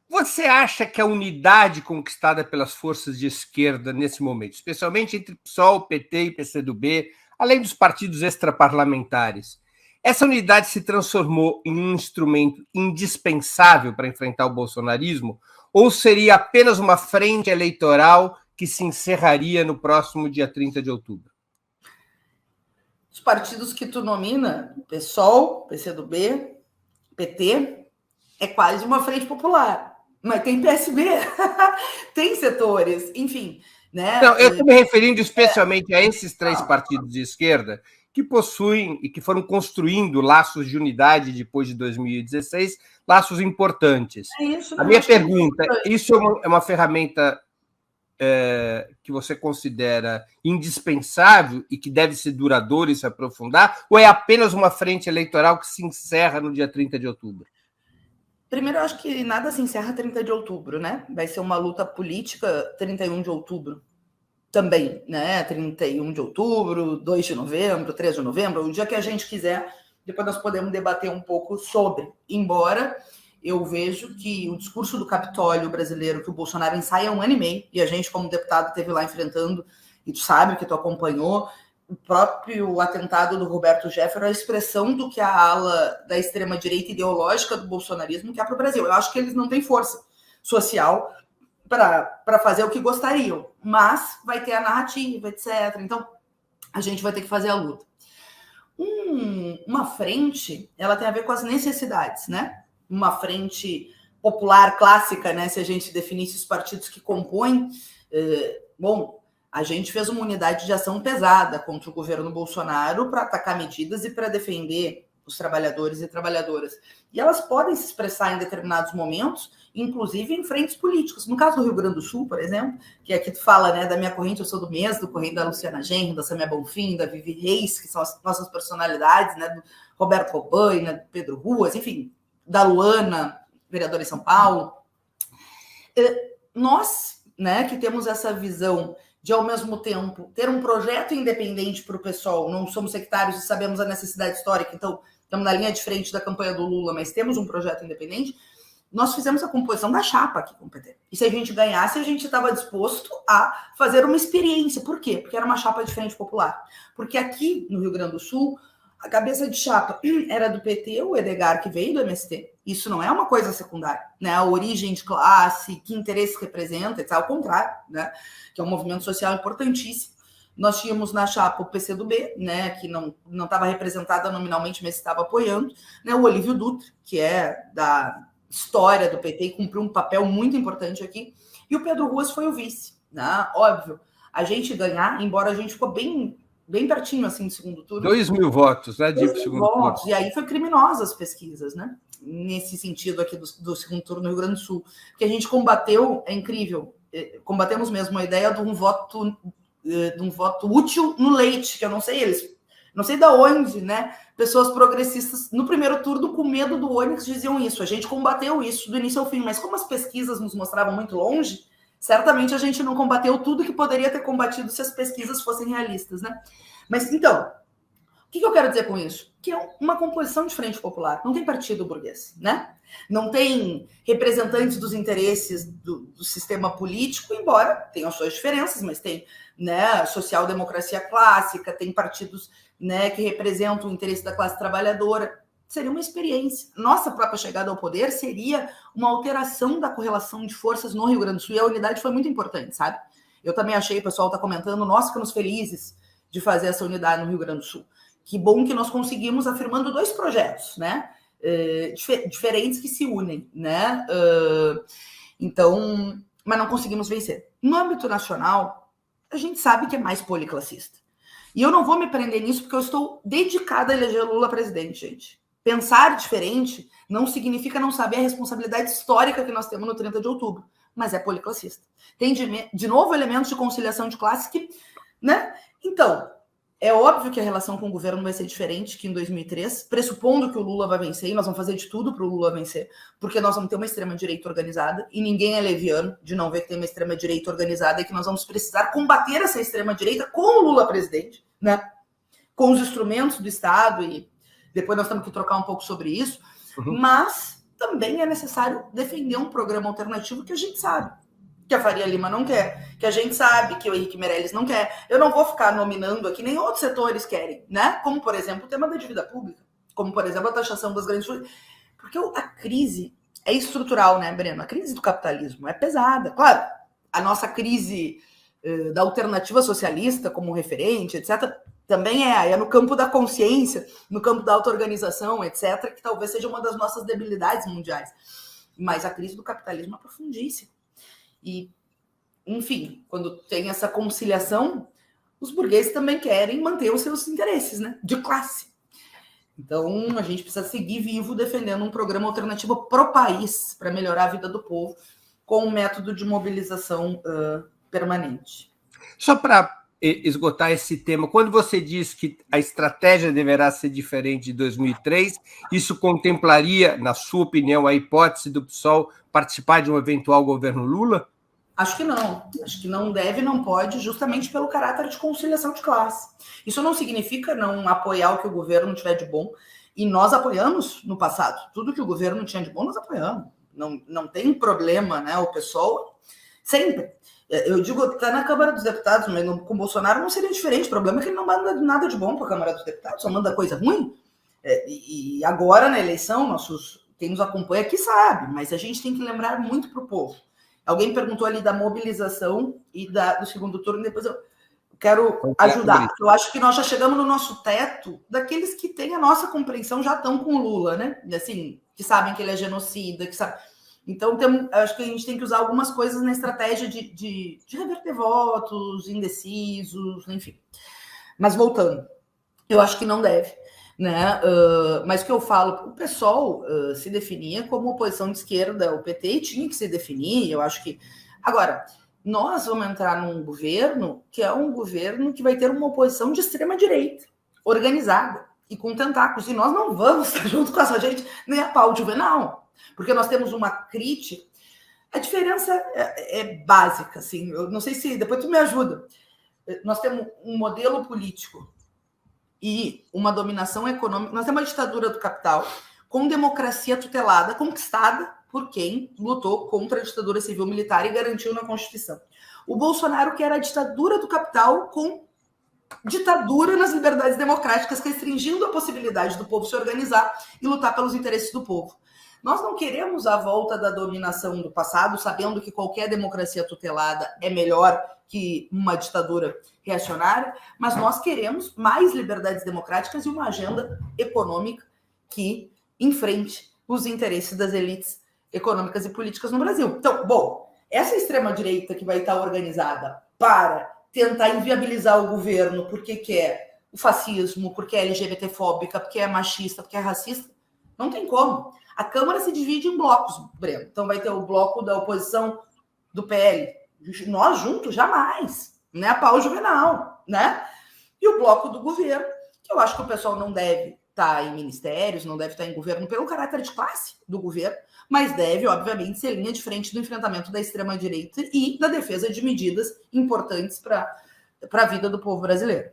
Você acha que a unidade conquistada pelas forças de esquerda nesse momento, especialmente entre PSOL, PT e PCdoB, além dos partidos extraparlamentares, essa unidade se transformou em um instrumento indispensável para enfrentar o bolsonarismo? Ou seria apenas uma frente eleitoral que se encerraria no próximo dia 30 de outubro? Os partidos que tu nomina, PSOL, PCdoB, PT, é quase uma frente popular. Mas tem PSB, tem setores, enfim. Né? Não, eu estou me referindo especialmente a esses três partidos de esquerda que possuem e que foram construindo laços de unidade depois de 2016, laços importantes. A minha pergunta, isso é uma ferramenta que você considera indispensável e que deve ser duradoura e se aprofundar, ou é apenas uma frente eleitoral que se encerra no dia 30 de outubro? Primeiro, eu acho que nada se encerra 30 de outubro, né? Vai ser uma luta política 31 de outubro também, né? 31 de outubro, 2 de novembro, 3 de novembro, o dia que a gente quiser, depois nós podemos debater um pouco sobre. Embora eu vejo que o discurso do Capitólio brasileiro que o Bolsonaro ensaia há 1 ano e meio, e a gente, como deputado, esteve lá enfrentando, e tu sabe que tu acompanhou, o próprio atentado do Roberto Jefferson, a expressão do que a ala da extrema-direita ideológica do bolsonarismo quer para o Brasil. Eu acho que eles não têm força social para fazer o que gostariam, mas vai ter a narrativa, etc. Então, a gente vai ter que fazer a luta. Uma frente, ela tem a ver com as necessidades, né? Uma frente popular clássica, né? Se a gente definisse os partidos que compõem, a gente fez uma unidade de ação pesada contra o governo Bolsonaro para atacar medidas e para defender os trabalhadores e trabalhadoras. E elas podem se expressar em determinados momentos, inclusive em frentes políticas. No caso do Rio Grande do Sul, por exemplo, que aqui tu fala, né, da minha corrente, eu sou do mês, do corrente da Luciana Genro, da Samia Bonfim, da Vivi Reis, que são as nossas personalidades, né, do Roberto Robaina, né, do Pedro Ruas, enfim, da Luana, vereadora em São Paulo. Nós, né, que temos essa visão de, ao mesmo tempo, ter um projeto independente para o pessoal, não somos sectários e sabemos a necessidade histórica, então estamos na linha de frente da campanha do Lula, mas temos um projeto independente, nós fizemos a composição da chapa aqui com o PT. E se a gente ganhasse, a gente estava disposto a fazer uma experiência. Por quê? Porque era uma chapa de frente popular. Porque aqui, no Rio Grande do Sul, a cabeça de chapa era do PT, o Edgar, que veio do MST. Isso não é uma coisa secundária, né? A origem de classe, que interesse representa, etc. Ao contrário, né? Que é um movimento social importantíssimo. Nós tínhamos na chapa o PCdoB, né? Que não estava representada nominalmente, mas estava apoiando, né? O Olívio Dutra, que é da história do PT e cumpriu um papel muito importante aqui. E o Pedro Ruas foi o vice, né? Óbvio, a gente ganhar, embora a gente ficou bem pertinho, assim, do segundo turno. 2.000 votos, né? 2.000 votos. E aí foi criminosa as pesquisas, né? Nesse sentido aqui do segundo turno no Rio Grande do Sul. Porque a gente combateu, é incrível, combatemos mesmo a ideia de um voto útil no leite, que eu não sei da onde, né? Pessoas progressistas no primeiro turno, com medo do Onyx, diziam isso. A gente combateu isso do início ao fim, mas como as pesquisas nos mostravam muito longe, certamente a gente não combateu tudo que poderia ter combatido se as pesquisas fossem realistas, né? Mas, então, o que eu quero dizer com isso? Que é uma composição de frente popular. Não tem partido burguês, né? Não tem representantes dos interesses do sistema político, embora tenham as suas diferenças, mas tem, né, social-democracia clássica, tem partidos, né, que representam o interesse da classe trabalhadora. Seria uma experiência. Nossa própria chegada ao poder seria uma alteração da correlação de forças no Rio Grande do Sul, e a unidade foi muito importante, sabe? Eu também achei, o pessoal está comentando, nós ficamos felizes de fazer essa unidade no Rio Grande do Sul. Que bom que nós conseguimos, afirmando 2 projetos, né? Diferentes que se unem, né? Então, mas não conseguimos vencer. No âmbito nacional, a gente sabe que é mais policlassista. E eu não vou me prender nisso porque eu estou dedicada a eleger Lula presidente, gente. Pensar diferente não significa não saber a responsabilidade histórica que nós temos no 30 de outubro, mas é policlassista. Tem, de novo, elementos de conciliação de classe que, né? Então, é óbvio que a relação com o governo vai ser diferente que em 2003, pressupondo que o Lula vai vencer, e nós vamos fazer de tudo para o Lula vencer, porque nós vamos ter uma extrema-direita organizada, e ninguém é leviano de não ver que tem uma extrema-direita organizada e que nós vamos precisar combater essa extrema-direita com o Lula presidente, né? Com os instrumentos do Estado, e depois nós temos que trocar um pouco sobre isso, mas também é necessário defender um programa alternativo que a gente sabe que a Faria Lima não quer, que a gente sabe que o Henrique Meirelles não quer. Eu não vou ficar nominando aqui, nem outros setores querem, né? Como, por exemplo, o tema da dívida pública, como, por exemplo, a taxação das grandes... Porque a crise é estrutural, né, Breno? A crise do capitalismo é pesada. Claro, a nossa crise da alternativa socialista como referente, etc., também é no campo da consciência, no campo da auto-organização, etc., que talvez seja uma das nossas debilidades mundiais. Mas a crise do capitalismo é profundíssima. E, enfim, quando tem essa conciliação, os burgueses também querem manter os seus interesses, né, de classe. Então, a gente precisa seguir vivo defendendo um programa alternativo pro país para melhorar a vida do povo com um método de mobilização permanente. Só para esgotar esse tema, quando você diz que a estratégia deverá ser diferente de 2003, isso contemplaria, na sua opinião, a hipótese do PSOL participar de um eventual governo Lula? Acho que não. Acho que não deve, não pode, justamente pelo caráter de conciliação de classe. Isso não significa não apoiar o que o governo tiver de bom. E nós apoiamos no passado. Tudo que o governo tinha de bom, nós apoiamos. Não tem problema, né? O pessoal sempre. Eu digo, está na Câmara dos Deputados, mas com o Bolsonaro não seria diferente. O problema é que ele não manda nada de bom para a Câmara dos Deputados, só manda coisa ruim. E agora, na eleição, quem nos acompanha aqui sabe, mas a gente tem que lembrar muito para o povo. Alguém perguntou ali da mobilização e do segundo turno, depois eu quero ajudar. Eu acho que nós já chegamos no nosso teto daqueles que têm a nossa compreensão, já estão com o Lula, né? Assim, que sabem que ele é genocida, que sabe... Então, acho que a gente tem que usar algumas coisas na estratégia de reverter votos, indecisos, enfim. Mas voltando, eu acho que não deve. Né? Mas o que eu falo, o PSOL se definia como oposição de esquerda, o PT tinha que se definir, eu acho que... Agora, nós vamos entrar num governo que é um governo que vai ter uma oposição de extrema-direita, organizada e com tentáculos, e nós não vamos estar junto com essa gente nem a pau juvenal, porque nós temos uma crítica... A diferença é básica, assim, eu não sei se... Depois tu me ajuda. Nós temos um modelo político e uma dominação econômica. Nós temos uma ditadura do capital com democracia tutelada, conquistada por quem lutou contra a ditadura civil-militar e garantiu na Constituição. O Bolsonaro quer a ditadura do capital com ditadura nas liberdades democráticas, restringindo a possibilidade do povo se organizar e lutar pelos interesses do povo. Nós não queremos a volta da dominação do passado, sabendo que qualquer democracia tutelada é melhor que uma ditadura reacionária, mas nós queremos mais liberdades democráticas e uma agenda econômica que enfrente os interesses das elites econômicas e políticas no Brasil. Então, bom, essa extrema-direita que vai estar organizada para tentar inviabilizar o governo porque quer o fascismo, porque é LGBTfóbica, porque é machista, porque é racista, não tem como. A Câmara se divide em blocos, Breno. Então vai ter o bloco da oposição do PL. Nós juntos, jamais. Né? A pau juvenal, né? E o bloco do governo, que eu acho que o pessoal não deve estar em ministérios, não deve estar em governo pelo caráter de classe do governo, mas deve, obviamente, ser linha de frente do enfrentamento da extrema-direita e da defesa de medidas importantes para a vida do povo brasileiro.